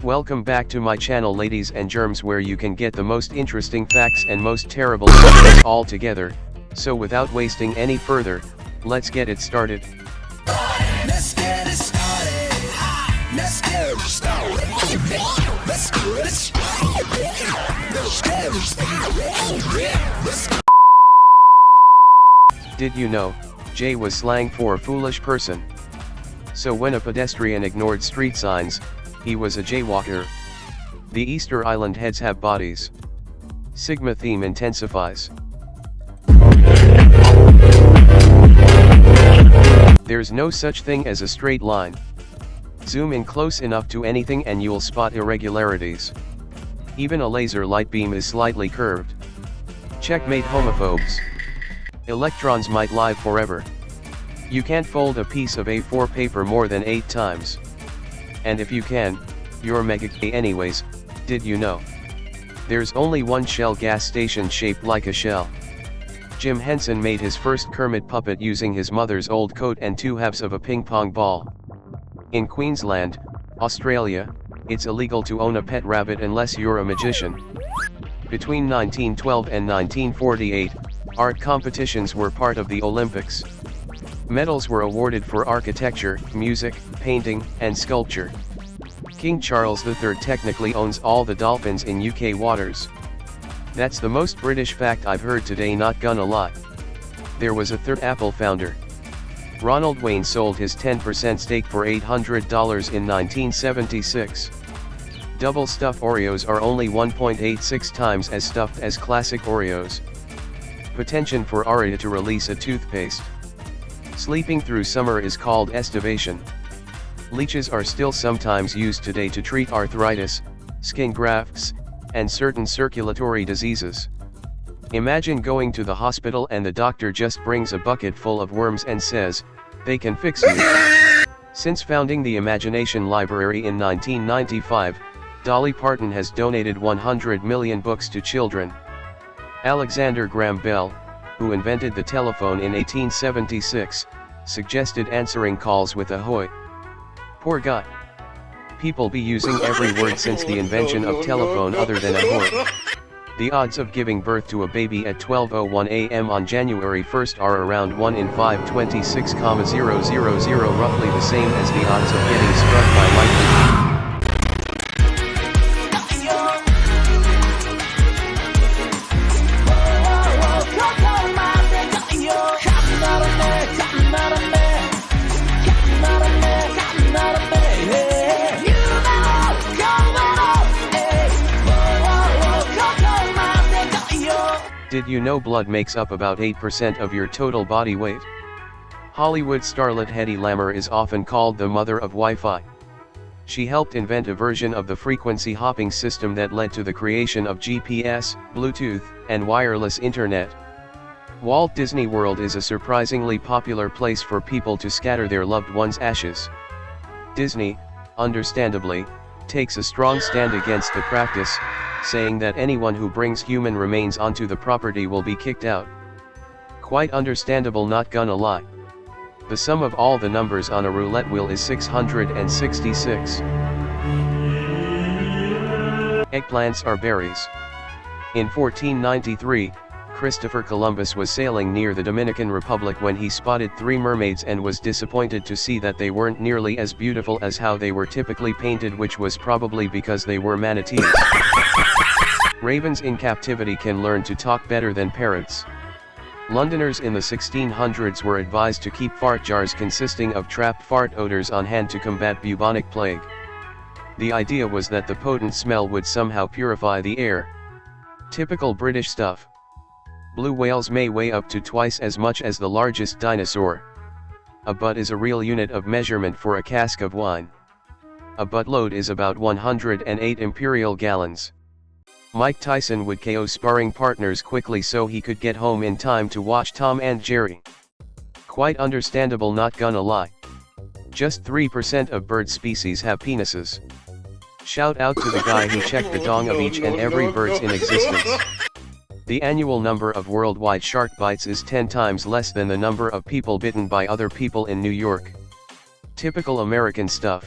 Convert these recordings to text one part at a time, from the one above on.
Welcome back to my channel, ladies and germs, where you can get the most interesting facts and most terrible stories all together. So without wasting any further, let's get it started. Let's get it started. Let's get it started. Let's get it started. Did you know, Jay was slang for foolish person? So when a pedestrian ignored street signs, he was a jaywalker. The Easter Island heads have bodies. Sigma theme intensifies. There's no such thing as a straight line. Zoom in close enough to anything and you'll spot irregularities. Even a laser light beam is slightly curved. Checkmate homophobes. Electrons might live forever. You can't fold a piece of A4 paper more than 8 times. And if you can, you're mega gay anyways. Did you know? There's only one Shell gas station shaped like a shell. Jim Henson made his first Kermit puppet using his mother's old coat and 2 halves of a ping pong ball. In Queensland, Australia, it's illegal to own a pet rabbit unless you're a magician. Between 1912 and 1948, art competitions were part of the Olympics. Medals were awarded for architecture, music, painting, and sculpture. King Charles III technically owns all the dolphins in UK waters. That's the most British fact I've heard today, not gonna lie. There was a third Apple founder. Ronald Wayne sold his 10% stake for $800 in 1976. Double stuffed Oreos are only 1.86 times as stuffed as classic Oreos. Potential for Aria to release a toothpaste. Sleeping through summer is called estivation. Leeches are still sometimes used today to treat arthritis, skin grafts, and certain circulatory diseases. Imagine going to the hospital and the doctor just brings a bucket full of worms and says, "They can fix you." Since founding the Imagination Library in 1995, Dolly Parton has donated 100 million books to children. Alexander Graham Bell, who invented the telephone in 1876, suggested answering calls with "ahoy." Poor guy. People be using every word since the invention of telephone other than ahoy. The odds of giving birth to a baby at 12:01 a.m. on January 1st are around 1 in 526,000, roughly the same as the odds of getting struck by lightning. Did you know blood makes up about 8% of your total body weight? Hollywood starlet Hedy Lamarr is often called the mother of Wi-Fi. She helped invent a version of the frequency hopping system that led to the creation of GPS, Bluetooth, and wireless internet. Walt Disney World is a surprisingly popular place for people to scatter their loved ones' ashes. Disney, understandably, takes a strong stand against the practice, saying that anyone who brings human remains onto the property will be kicked out. Quite understandable, not gonna lie. The sum of all the numbers on a roulette wheel is 666. Eggplants are berries. In 1493, Christopher Columbus was sailing near the Dominican Republic when he spotted 3 mermaids and was disappointed to see that they weren't nearly as beautiful as how they were typically painted, which was probably because they were manatees. Ravens in captivity can learn to talk better than parrots. Londoners in the 1600s were advised to keep fart jars consisting of trapped fart odors on hand to combat bubonic plague. The idea was that the potent smell would somehow purify the air. Typical British stuff. Blue whales may weigh up to twice as much as the largest dinosaur. A butt is a real unit of measurement for a cask of wine. A buttload is about 108 imperial gallons. Mike Tyson would KO sparring partners quickly so he could get home in time to watch Tom and Jerry. Quite understandable, not gonna lie. Just 3% of bird species have penises. Shout out to the guy who checked the dong of each and every birds in existence. The annual number of worldwide shark bites is 10 times less than the number of people bitten by other people in New York. Typical American stuff.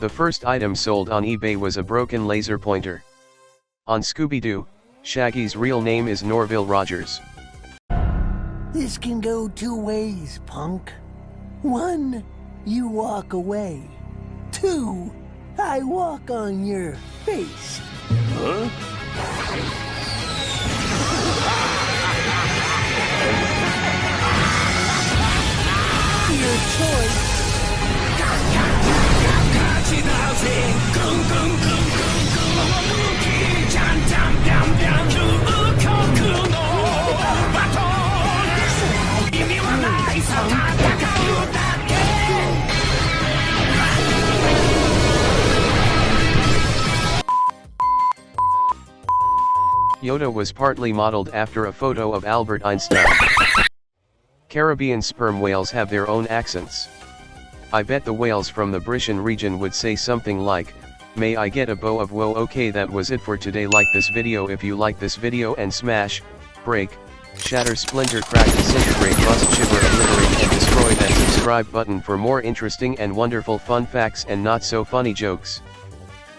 The first item sold on eBay was a broken laser pointer. On Scooby-Doo, Shaggy's real name is Norville Rogers. This can go two ways, punk. One, you walk away. Two, I walk on your face. Huh? Your choice. Yoda was partly modeled after a photo of Albert Einstein. Caribbean sperm whales have their own accents. I bet the whales from the British region would say something like, "May I get a bow of woe?" Okay, that was it for today. Like this video if you like this video, and smash, break, shatter, splinter, crack, disintegrate, rust, shiver, obliterate and destroy that subscribe button for more interesting and wonderful fun facts and not so funny jokes.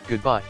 Goodbye.